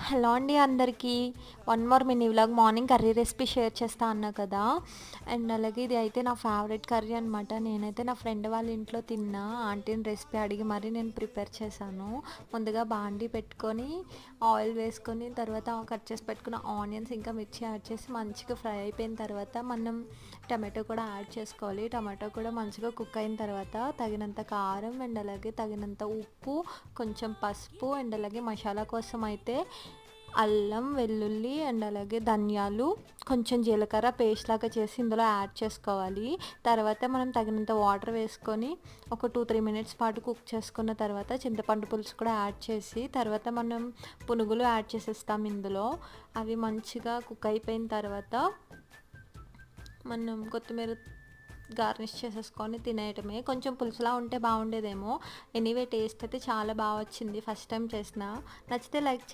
Hello అండి అందరికీ. One more mini vlog. Morning curry recipe share చేస్తా అన్నా కదా. అండ్ అలాగే ఇది అయితే నా ఫేవరెట్ కర్రీ అనమాట. నేనైతే నా ఫ్రెండ్ వాళ్ళ ఇంట్లో తిన్నా. ఆంటీని రెసిపీ అడిగి మరీ నేను ప్రిపేర్ చేశాను. ముందుగా బాండీ పెట్టుకొని ఆయిల్ వేసుకొని తర్వాత కట్ చేసి పెట్టుకున్న ఆనియన్స్ ఇంకా మిర్చి యాడ్ చేసి మంచిగా ఫ్రై అయిపోయిన తర్వాత మనం టమాటో కూడా యాడ్ చేసుకోవాలి. టమాటో కూడా మంచిగా కుక్ అయిన తర్వాత తగినంత కారం అండ్ అలాగే తగినంత ఉప్పు, కొంచెం పసుపు అండ్ అలాగే మసాలా కోసం అయితే అల్లం వెల్లుల్లి అండ్ అలాగే ధనియాలు, కొంచెం జీలకర్ర పేస్ట్ లాగా చేసి ఇందులో యాడ్ చేసుకోవాలి. తర్వాత మనం తగినంత వాటర్ వేసుకొని ఒక 2-3 మినిట్స్ పాటు కుక్ చేసుకున్న తర్వాత చింతపండు పులుసు కూడా యాడ్ చేసి తర్వాత మనం పునుగులు యాడ్ చేసేస్తాం ఇందులో. అవి మంచిగా కుక్ అయిపోయిన తర్వాత మనం కొత్తిమీర గార్నిష్ చేసేసుకొని తినేయటమే. కొంచెం పులుసులా ఉంటే బాగుండేదేమో. ఎనీవే టేస్ట్ అయితే చాలా బాగా వచ్చింది ఫస్ట్ టైం చేసిన. నచ్చితే లైక్